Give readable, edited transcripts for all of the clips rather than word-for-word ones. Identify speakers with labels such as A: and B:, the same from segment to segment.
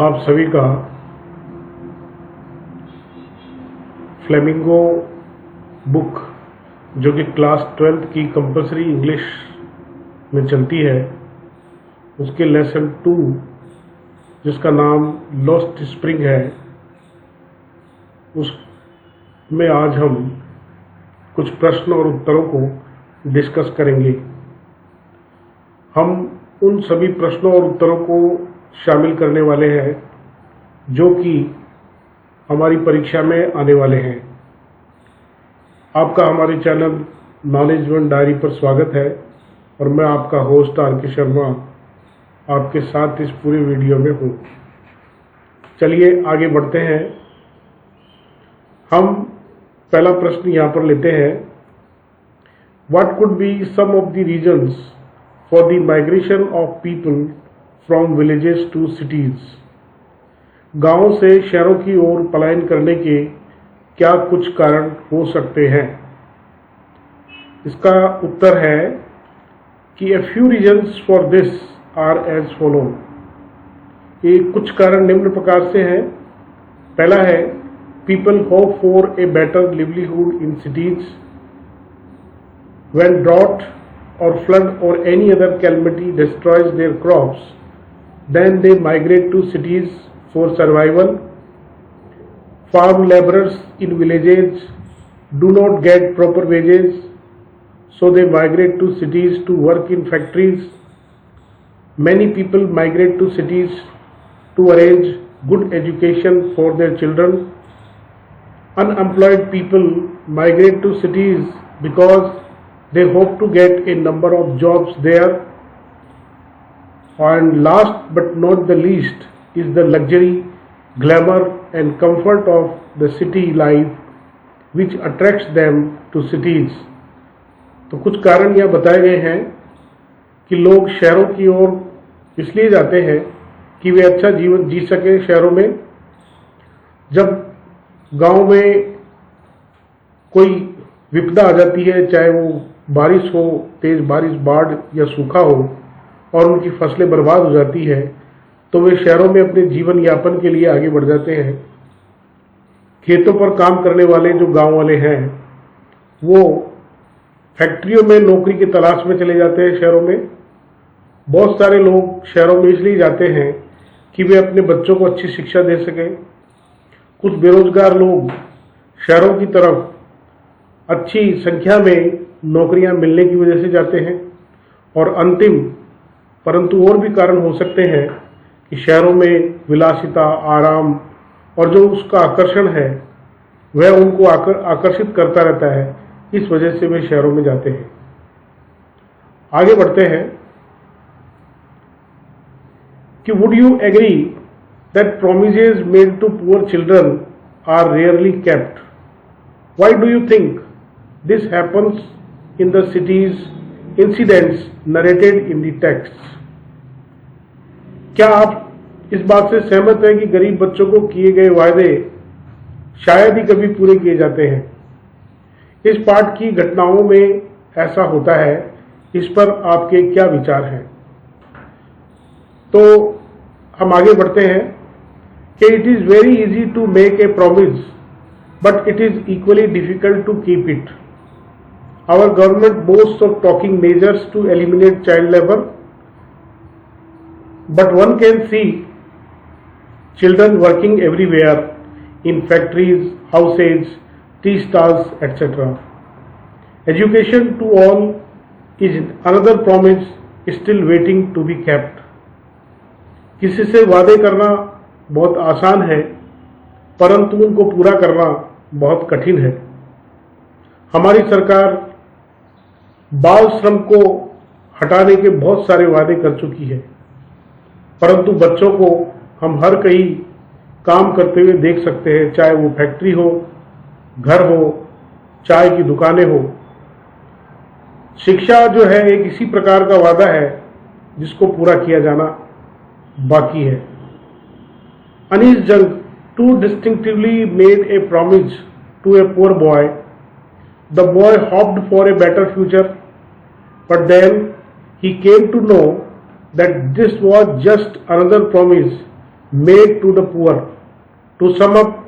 A: आप सभी का फ्लेमिंगो बुक जो कि क्लास 12th की कंपलसरी इंग्लिश में चलती है, उसके लेसन 2 जिसका नाम लॉस्ट स्प्रिंग है, उसमें आज हम कुछ प्रश्न और उत्तरों को डिस्कस करेंगे। हम उन सभी प्रश्नों और उत्तरों को शामिल करने वाले हैं जो कि हमारी परीक्षा में आने वाले हैं। आपका हमारे चैनल नॉलेज वन डायरी पर स्वागत है और मैं आपका होस्ट आर.के. शर्मा आपके साथ इस पूरे वीडियो में हूँ। चलिए आगे बढ़ते हैं। हम पहला प्रश्न यहाँ पर लेते हैं। What could be some of the reasons for the migration of people from villages to cities? गांव से शहरों की ओर पलायन करने के क्या कुछ कारण हो सकते हैं? इसका उत्तर है कि a few reasons for this are as follow। ये कुछ कारण निम्न प्रकार से हैं। पहला है people hope for a better livelihood in cities। When drought or flood or any other calamity destroys their crops, then they migrate to cities for survival. Farm laborers in villages do not get proper wages, so they migrate to cities to work in factories. Many people migrate to cities to arrange good education for their children. Unemployed people migrate to cities because they hope to get a number of jobs there. And last but not the least is the luxury, glamour and comfort of the city life which attracts them to cities। तो कुछ कारण यह बताए गए हैं कि लोग शहरों की ओर इसलिए जाते हैं कि वे अच्छा जीवन जी सके शहरों में। जब गांव में कोई विपदा आ जाती है, चाहे वो बारिश हो, तेज बारिश, बाढ़ या सूखा हो, और उनकी फसलें बर्बाद हो जाती है, तो वे शहरों में अपने जीवन यापन के लिए आगे बढ़ जाते हैं। खेतों पर काम करने वाले जो गांव वाले हैं, वो फैक्ट्रियों में नौकरी की तलाश में चले जाते हैं शहरों में। बहुत सारे लोग शहरों में इसलिए जाते हैं कि वे अपने बच्चों को अच्छी शिक्षा दे सकें। कुछ बेरोजगार लोग शहरों की तरफ अच्छी संख्या में नौकरियां मिलने की वजह से जाते हैं। और अंतिम परंतु और भी कारण हो सकते हैं कि शहरों में विलासिता, आराम और जो उसका आकर्षण है वह उनको आकर्षित करता रहता है, इस वजह से वे शहरों में जाते हैं। आगे बढ़ते हैं कि would you agree that promises made to poor children are rarely kept? Why do you think this happens in the cities incidents narrated in the texts? क्या आप इस बात से सहमत हैं कि गरीब बच्चों को किए गए वायदे शायद ही कभी पूरे किए जाते हैं? इस पाठ की घटनाओं में ऐसा होता है, इस पर आपके क्या विचार हैं? तो हम आगे बढ़ते हैं कि it is very easy to make a promise but it is equally difficult to keep it. Our government boasts of taking measures to eliminate child labor, but one can see children working everywhere in factories, houses, tea stalls, etc. Education to all is another promise still waiting to be kept। किसी से वादे करना बहुत आसान है, परंतु उनको पूरा करना बहुत कठिन है। हमारी सरकार बाल श्रम को हटाने के बहुत सारे वादे कर चुकी है, परंतु बच्चों को हम हर कहीं काम करते हुए देख सकते हैं, चाहे वो फैक्ट्री हो, घर हो, चाय की दुकानें हो। शिक्षा जो है एक इसी प्रकार का वादा है जिसको पूरा किया जाना बाकी है। Anees Jung to distinctively made a promise to a poor boy. The boy hoped for a better future, but then he came to know that this was just another promise made to the poor. To sum up,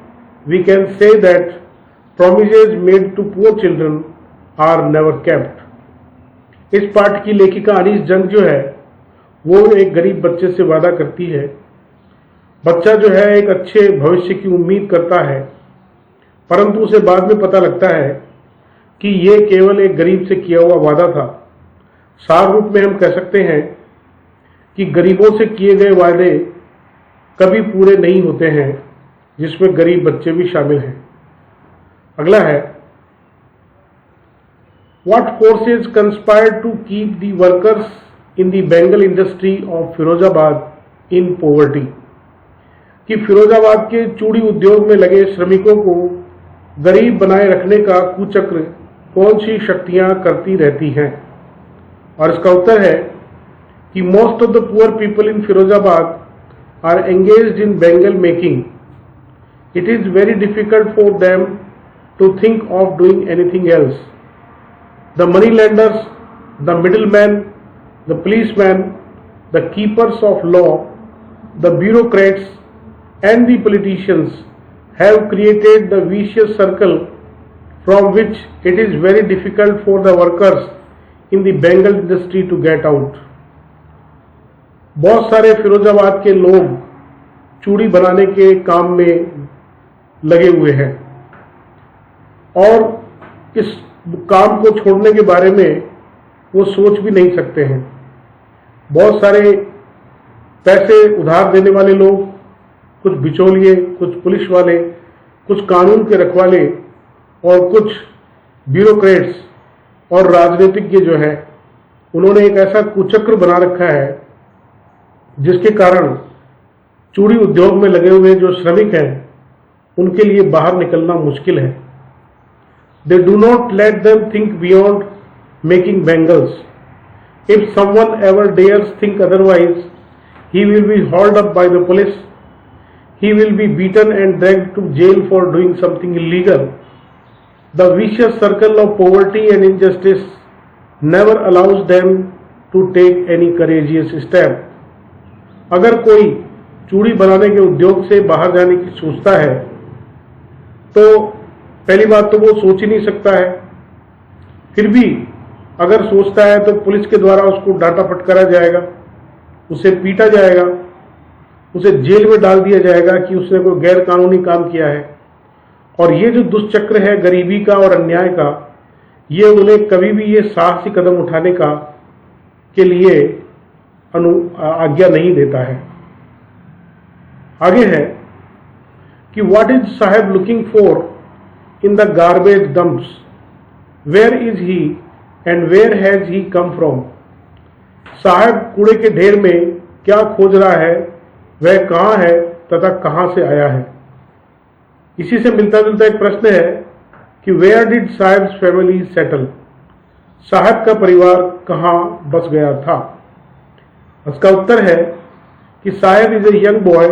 A: we can say that promises made to poor children are never kept. इस पाठ की लेखिका अनीस जंग जो है वो एक गरीब बच्चे से वादा करती है। बच्चा जो है एक अच्छे भविष्य की उम्मीद करता है, परंतु उसे बाद में पता लगता है कि ये केवल एक गरीब से किया हुआ वादा था। सार रूप में हम कह सकते हैं कि गरीबों से किए गए वादे कभी पूरे नहीं होते हैं, जिसमें गरीब बच्चे भी शामिल हैं। अगला है, What forces conspired to keep the workers in the Bengal industry of Firozabad in poverty? कि फिरोजाबाद के चूड़ी उद्योग में लगे श्रमिकों को गरीब बनाए रखने का कुचक्र कौन सी शक्तियां करती रहती हैं? और इसका उत्तर है कि most of the poor people in Firozabad are engaged in bangle making. It is very difficult for them to think of doing anything else. The money lenders, the middleman, the policeman, the keepers of law, the bureaucrats and the politicians have created the vicious circle from which it is very difficult for the workers in the Bengal industry to get out. बहुत सारे फिरोजाबाद के लोग चूड़ी बनाने के काम में लगे हुए हैं और इस काम को छोड़ने के बारे में वो सोच भी नहीं सकते हैं। बहुत सारे पैसे उधार देने वाले लोग, कुछ बिचौलिए, कुछ पुलिस वाले, कुछ कानून के रखवाले और कुछ ब्यूरोक्रेट्स और राजनीतिज्ञ जो है, उन्होंने एक ऐसा कुचक्र बना रखा है जिसके कारण चूड़ी उद्योग में लगे हुए जो श्रमिक हैं उनके लिए बाहर निकलना मुश्किल है। They do not let them think beyond making bangles. If someone ever dares think otherwise, he will be hold up by the police. He will be beaten and dragged to jail for doing something illegal. The vicious circle of poverty and injustice never allows them to take any courageous step. अगर कोई चूड़ी बनाने के उद्योग से बाहर जाने की सोचता है तो पहली बात तो वो सोच ही नहीं सकता है। फिर भी अगर सोचता है तो पुलिस के द्वारा उसको डांटा फटकारा जाएगा, उसे पीटा जाएगा, उसे जेल में डाल दिया जाएगा कि उसने कोई गैर कानूनी काम किया है। और ये जो दुष्चक्र है गरीबी का और अन्याय का, ये उन्हें कभी भी ये साहसी कदम उठाने का के लिए आज्ञा नहीं देता है। आगे है कि what is Saheb looking for in the garbage dumps? Where is he and where has he come from? Saheb कूड़े के ढेर में क्या खोज रहा है, वह कहाँ है तथा कहाँ से आया है? इसी से मिलता जुलता एक प्रश्न है कि where did Saheb's family settle? Saheb का परिवार कहाँ बस गया था? इसका उत्तर है कि Saheb is a young boy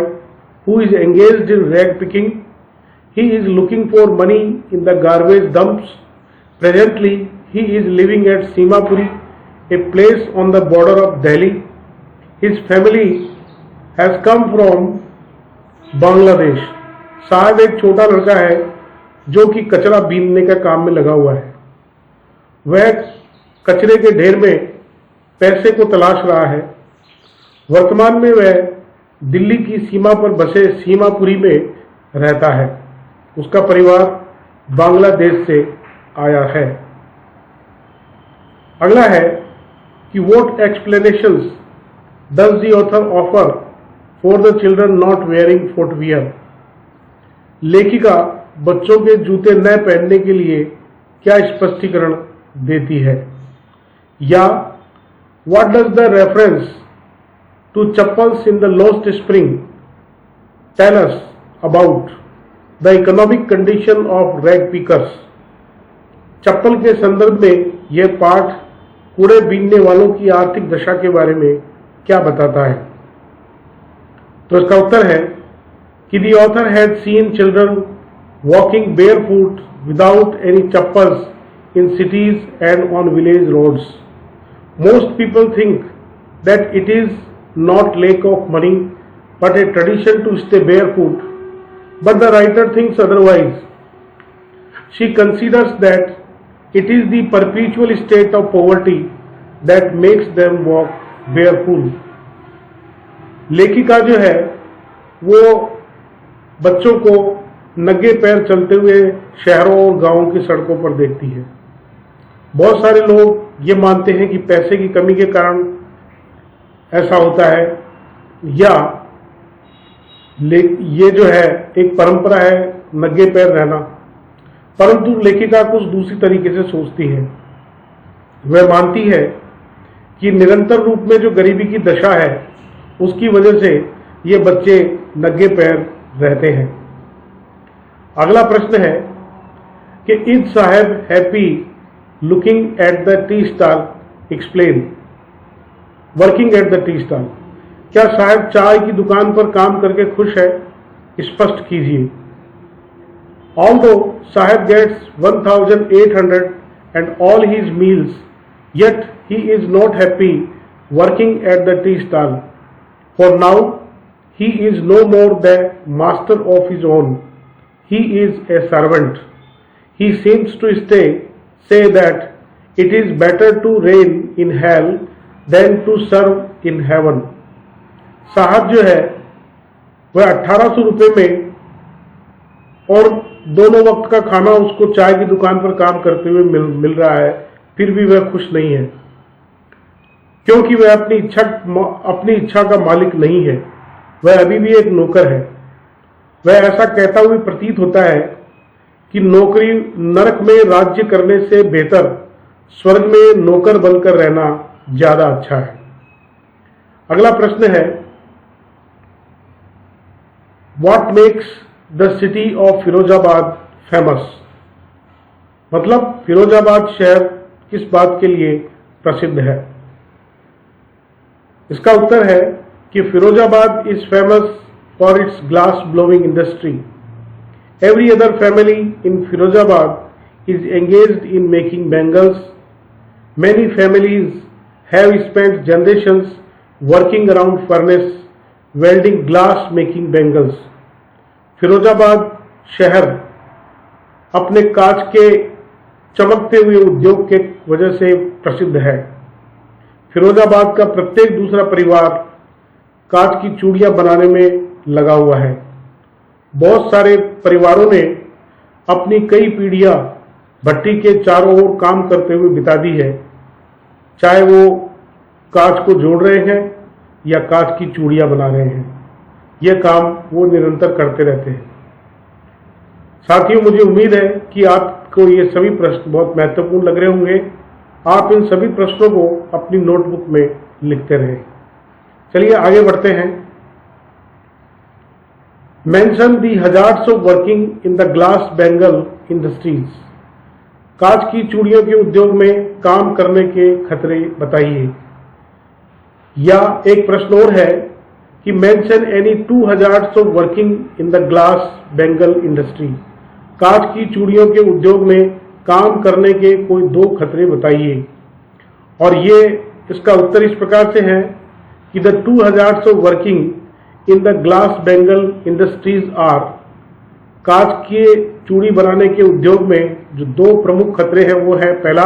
A: who is engaged in rag picking. He is looking for money in the garbage dumps. Presently he is living at Seemapuri, a place on the border of Delhi. His family has come from Bangladesh. Saheb एक छोटा लड़का है जो कि कचरा बीनने का काम में लगा हुआ है। वह कचरे के ढेर में पैसे को तलाश रहा है। वर्तमान में वह दिल्ली की सीमा पर बसे सीमापुरी में रहता है। उसका परिवार बांग्लादेश से आया है। अगला है कि what explanations does the author offer for the children not wearing footwear? लेखिका बच्चों के जूते न पहनने के लिए क्या स्पष्टीकरण देती है? या what does the reference to chappals in the lost spring tell us about the economic condition of rag pickers? चप्पल के संदर्भ में यह पाठ कूड़े बीनने वालों की आर्थिक दशा के बारे में क्या बताता है? तो इसका उत्तर है कि the author had seen children walking barefoot without any chappals in cities and on village roads. Most people think that it is not lack of money but a tradition to stay barefoot. But the writer thinks otherwise. She considers that it is the perpetual state of poverty that makes them walk barefoot. लेखिका जो है वो बच्चों को नंगे पैर चलते हुए शहरों और गांवों की सड़कों पर देखती है। बहुत सारे लोग ये मानते हैं कि पैसे की कमी के कारण ऐसा होता है, या ये जो है एक परंपरा है नंगे पैर रहना, परंतु लेखिका कुछ दूसरी तरीके से सोचती है। वह मानती है कि निरंतर रूप में जो गरीबी की दशा है उसकी वजह से ये बच्चे नंगे पैर रहते हैं। अगला प्रश्न है कि इज साहब happy looking at the tea stall, explain. Working at the tea stall, क्या साहब चाय की दुकान पर काम करके खुश है? स्पष्ट कीजिए। Although Sahib gets 1,800 and all his meals, yet he is not happy working at the tea stall. For now, he is no more the master of his own. He is a servant. He seems to say that it is better to reign in hell than to serve in heaven. साहब जो है वह 1800 रुपये में और दोनों वक्त का खाना उसको चाय की दुकान पर काम करते हुए मिल रहा है, फिर भी वह खुश नहीं है, क्योंकि वह अपनी इच्छा का मालिक नहीं है। वह अभी भी एक नौकर है। वह ऐसा कहता हुआ प्रतीत होता है कि नौकरी नरक में राज्य करने से बेहतर स्वर्ग में नौकर बनकर रहना ज्यादा अच्छा है। अगला प्रश्न है what makes the city of Firozabad famous, मतलब फिरोजाबाद शहर किस बात के लिए प्रसिद्ध है? इसका उत्तर है कि Firozabad is famous for its glass blowing industry. Every other family in Firozabad is engaged in making bangles. Many families have spent generations working around furnace welding glass making bangles. Firozabad शहर अपने कांच के चमकते हुए उद्योग के वजह से प्रसिद्ध है। फिरोजाबाद का प्रत्येक दूसरा परिवार कांच की चूड़ियां बनाने में लगा हुआ है। बहुत सारे परिवारों ने अपनी कई पीढ़ियां भट्टी के चारों ओर काम करते हुए बिता दी है, चाहे वो कांच को जोड़ रहे हैं या कांच की चूड़ियां बना रहे हैं। यह काम वो निरंतर करते रहते हैं। साथियों, मुझे उम्मीद है कि आपको ये सभी प्रश्न बहुत महत्वपूर्ण लग रहे होंगे। आप इन सभी प्रश्नों को अपनी नोटबुक में लिखते रहें। चलिए आगे बढ़ते हैं। Mention the hazards of working in the glass bangle industries. कांच की चूड़ियों के उद्योग में काम करने के खतरे बताइए। या एक प्रश्न और है कि mention any 2 hazards of working in the glass bangle industry. कांच की चूड़ियों के उद्योग में काम करने के कोई 2 खतरे बताइए। और ये इसका उत्तर इस प्रकार से है कि the 2 hazards of working in the glass bangle industries are. कांच के चूड़ी बनाने के उद्योग में जो 2 प्रमुख खतरे हैं वो है, पहला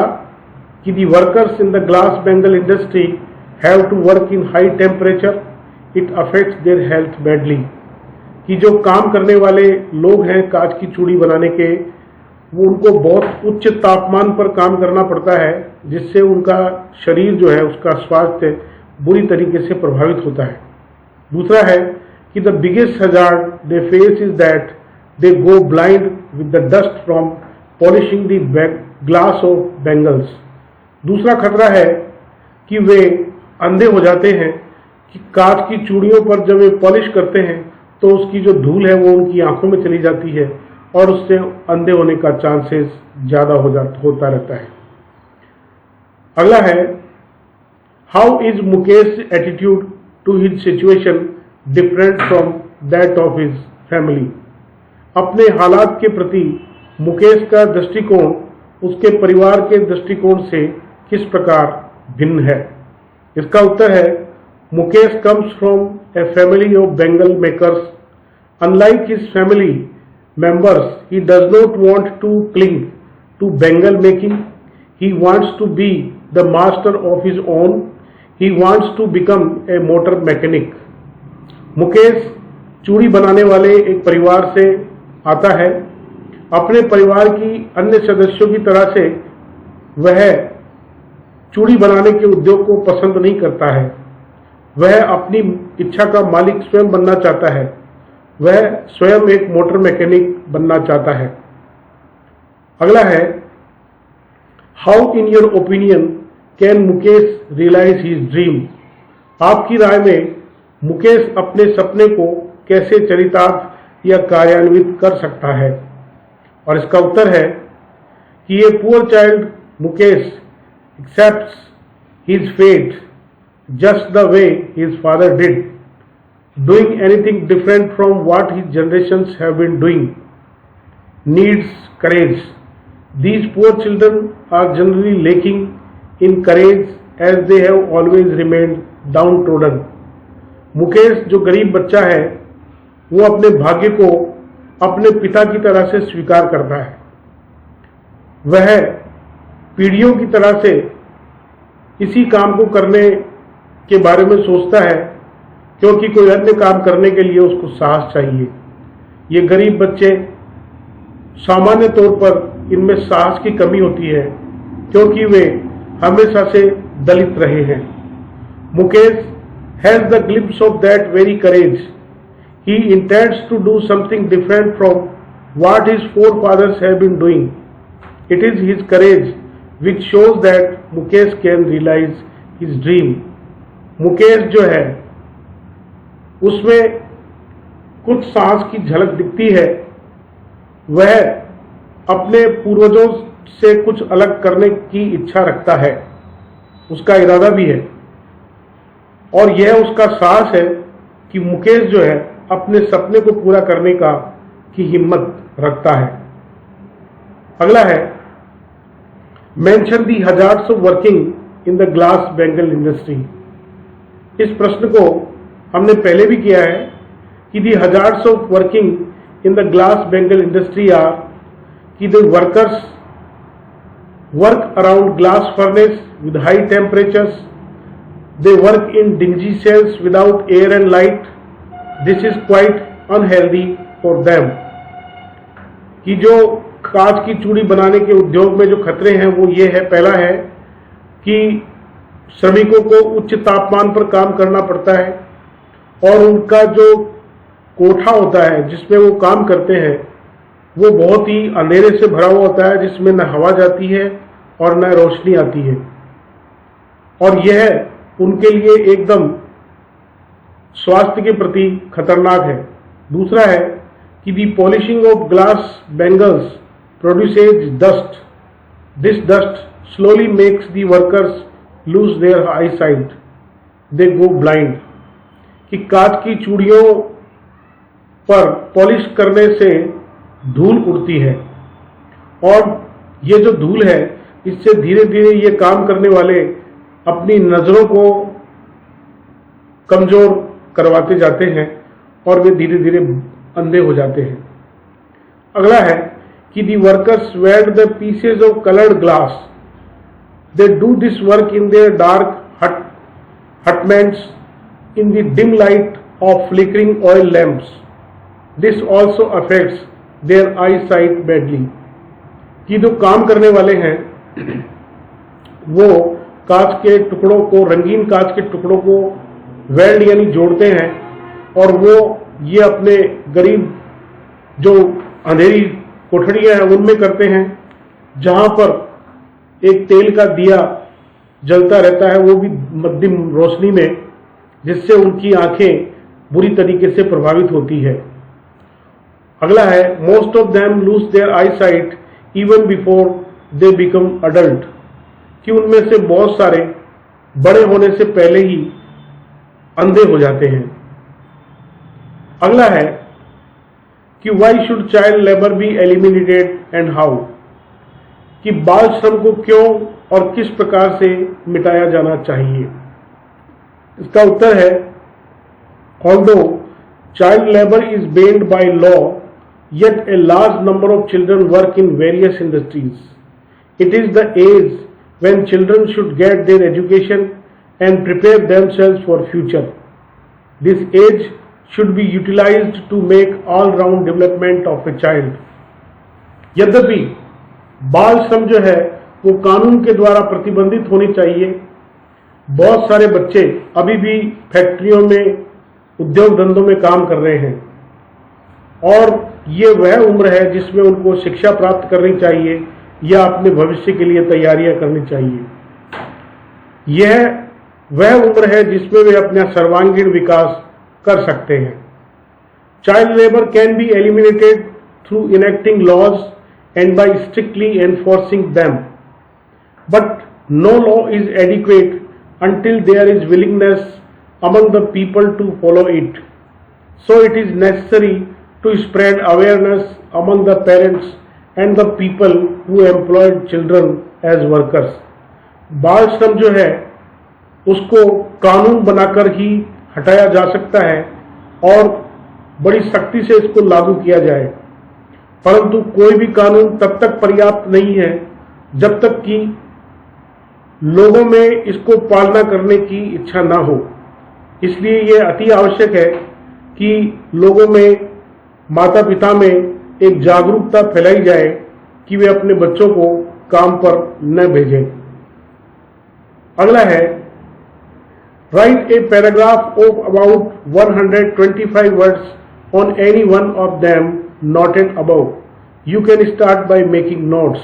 A: कि the workers in the glass bangle industry have to work in high temperature, it affects their health badly. कि जो काम करने वाले लोग हैं कांच की चूड़ी बनाने के, वो उनको बहुत उच्च तापमान पर काम करना पड़ता है, जिससे उनका शरीर जो है उसका स्वास्थ्य बुरी तरीके से प्रभावित होता है। दूसरा है कि the biggest hazard they face is that they go blind with the dust from polishing the glass of bangles. दूसरा खतरा है कि वे अंधे हो जाते हैं कि कांच की चूड़ियों पर जब वे पॉलिश करते हैं तो उसकी जो धूल है वो उनकी आंखों में चली जाती है और उससे अंधे होने का चांसेस ज्यादा होता रहता है। अगला है how is Mukesh attitude to his situation different from that of his family. अपने हालात के प्रति मुकेश का दृष्टिकोण उसके परिवार के दृष्टिकोण से किस प्रकार भिन्न है? इसका उत्तर है Mukesh comes from a family of Bengal makers. Unlike his family members, he does not want to cling to Bengal making. He wants to be the master of his own. He wants to become a motor mechanic. Mukesh चूड़ी बनाने वाले एक परिवार से आता है। अपने परिवार की अन्य सदस्यों की तरह से वह चूड़ी बनाने के उद्योग को पसंद नहीं करता है। वह अपनी इच्छा का मालिक स्वयं बनना चाहता है। वह स्वयं एक मोटर मैकेनिक बनना चाहता है। अगला है, how in your opinion can Mukesh realise his dream? आपकी राय में मुकेश अपने सपने को कैसे चरितार्थ या कार्यान्वित कर सकता है? और इसका उत्तर है कि ये poor child Mukesh accepts his fate just the way his father did, doing anything different from what his generations have been doing needs courage. These poor children are generally lacking in courage as they have always remained downtrodden. Mukesh जो गरीब बच्चा है वो अपने भाग्य को अपने पिता की तरह से स्वीकार करता है। वह पीढ़ियों की तरह से इसी काम को करने के बारे में सोचता है क्योंकि कोई अन्य काम करने के लिए उसको साहस चाहिए। ये गरीब बच्चे सामान्य तौर पर इनमें साहस की कमी होती है क्योंकि वे हमेशा से दलित रहे हैं। Mukesh has the glimpse of that very courage. He intends to do something different from what his forefathers have been doing. It is his courage which shows that Mukesh can realize his dream. Mukesh जो है उसमें कुछ साहस की झलक दिखती है। वह अपने पूर्वजों से कुछ अलग करने की इच्छा रखता है, उसका इरादा भी है और यह उसका साहस है कि मुकेश जो है अपने सपने को पूरा करने की हिम्मत रखता है। अगला है, mention the hazards of working in the glass bangle industry. इस प्रश्न को हमने पहले भी किया है कि the hazards of working in the glass bangle industry are कि the workers work around glass furnace with high temperatures. They work in dingy cells without air and light. This is quite unhealthy for them. कि जो कांच की चूड़ी बनाने के उद्योग में जो खतरे हैं वो ये है, पहला है कि श्रमिकों को उच्च तापमान पर काम करना पड़ता है और उनका जो कोठा होता है जिसमें वो काम करते हैं वो बहुत ही अंधेरे से भरा हुआ होता है जिसमें न हवा जाती है और न रोशनी आती है और यह उनके लिए एकदम स्वास्थ्य के प्रति खतरनाक है. दूसरा है कि the polishing of glass bangles produces dust. This dust slowly makes the workers lose their eyesight. They go blind. कि कांच की चूड़ियों पर पॉलिश करने से धूल उड़ती है और ये जो धूल है इससे धीरे धीरे ये काम करने वाले अपनी नजरों को कमजोर करवाते जाते हैं और वे धीरे धीरे अंधे हो जाते हैं. अगला है कि the workers wear the pieces of colored glass. They do this work in their dark hutments in the dim light of flickering oil lamps. This also affects their eyesight badly. कि जो काम करने वाले हैं वो कांच के टुकड़ों को, रंगीन कांच के टुकड़ों को वेल्ड यानी जोड़ते हैं और वो ये अपने गरीब जो अंधेरी कोठड़ियां हैं उनमें करते हैं जहां पर एक तेल का दिया जलता रहता है वो भी मध्यम रोशनी में, जिससे उनकी आंखें बुरी तरीके से प्रभावित होती है. अगला है, most of them lose their eyesight even before they become adult. कि उनमें से बहुत सारे बड़े होने से पहले ही अंधे हो जाते हैं. अगला है कि why should child labour be eliminated and how. कि बाल श्रम को क्यों और किस प्रकार से मिटाया जाना चाहिए. इसका उत्तर है Although child labor is banned by law, yet a large number of children work in various industries. It is the age when children should get their education and prepare themselves for future. This age should be utilized to make all-round development of a child. यद्यपि बाल श्रम जो है वो कानून के द्वारा प्रतिबंधित होनी चाहिए। बहुत सारे बच्चे अभी भी फैक्ट्रियों में, उद्योग धंधों में काम कर रहे हैं और ये वह उम्र है जिसमें उनको शिक्षा प्राप्त करनी चाहिए या अपने भविष्य के लिए तैयारियां करनी चाहिए। यह वह उम्र है जिसमें वे अपना सर्वांगीण विकास कर सकते हैं। Child labour can be eliminated through enacting laws and by strictly enforcing them. But no law is adequate until there is willingness among the people to follow it. So it is necessary to spread awareness among the parents and the people who employ children as workers. बाल श्रम जो है उसको कानून बनाकर ही हटाया जा सकता है और बड़ी सख्ती से इसको लागू किया जाए, परंतु कोई भी कानून तब तक पर्याप्त नहीं है जब तक कि लोगों में इसको पालना करने की इच्छा ना हो। इसलिए यह अति आवश्यक है कि लोगों में, माता पिता में एक जागरूकता फैलाई जाए कि वे अपने बच्चों को काम पर न भेजें। अगला है, right a paragraph of about 125 words on any one of them noted above. You can start by making notes.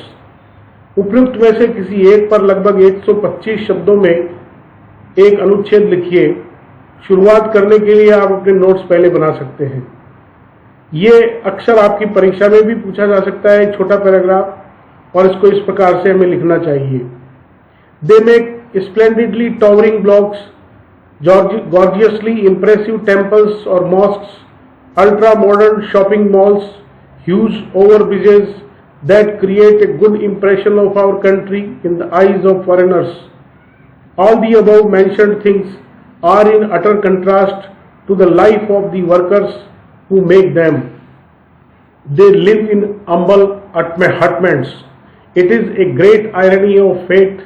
A: उपयुक्त में से किसी एक पर लगभग 125 शब्दों में एक अनुच्छेद लिखिए। शुरुआत करने के लिए आप अपने नोट्स पहले बना सकते हैं। ये अक्सर आपकी परीक्षा में भी पूछा जा सकता है, एक छोटा पैराग्राफ, और इसको इस प्रकार से हमें लिखना चाहिए। They make splendidly towering blocks, gorgeously impressive temples or mosques, ultra-modern shopping malls, huge overbridges that create a good impression of our country in the eyes of foreigners. All the above mentioned things are in utter contrast to the life of the workers who make them. They live in humble hutments. It is a great irony of fate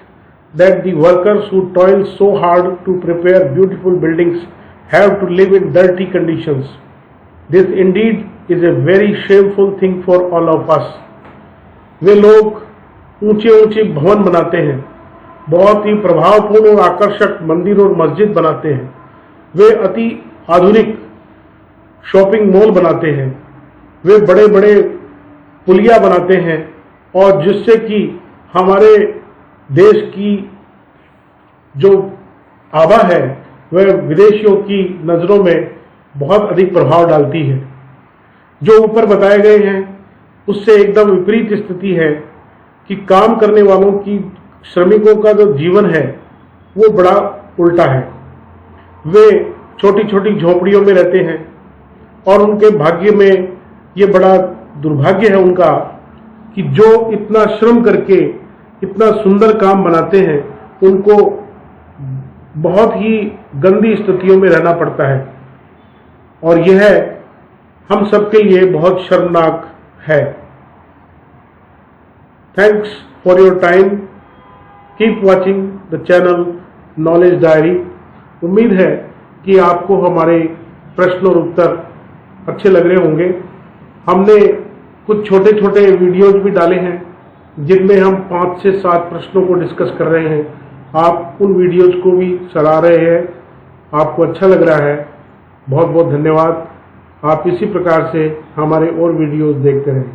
A: that the workers who toil so hard to prepare beautiful buildings have to live in dirty conditions. This indeed is a very shameful thing for all of us. वे लोग ऊंचे ऊंचे भवन बनाते हैं, बहुत ही प्रभावपूर्ण और आकर्षक मंदिर और मस्जिद बनाते हैं, वे अति आधुनिक शॉपिंग मॉल बनाते हैं, वे बड़े बड़े पुलिया बनाते हैं और जिससे कि हमारे देश की जो आभा है वह विदेशियों की नज़रों में बहुत अधिक प्रभाव डालती है। जो ऊपर बताए गए हैं उससे एकदम विपरीत स्थिति है कि काम करने वालों की, श्रमिकों का जो जीवन है वो बड़ा उल्टा है। वे छोटी छोटी झोपड़ियों में रहते हैं और उनके भाग्य में ये बड़ा दुर्भाग्य है उनका कि जो इतना श्रम करके इतना सुंदर काम बनाते हैं उनको बहुत ही गंदी स्थितियों में रहना पड़ता है और यह हम सबके लिए बहुत शर्मनाक है। Thanks for your time. Keep watching the channel knowledge diary. उम्मीद है कि आपको हमारे प्रश्न और उत्तर अच्छे लग रहे होंगे। हमने कुछ छोटे छोटे वीडियोज भी डाले हैं जिनमें हम 5 से 7 प्रश्नों को डिस्कस कर रहे हैं। आप उन वीडियोज को भी सराह रहे हैं, आपको अच्छा लग रहा है। बहुत बहुत धन्यवाद। आप इसी प्रकार से हमारे और वीडियोज देखते रहें।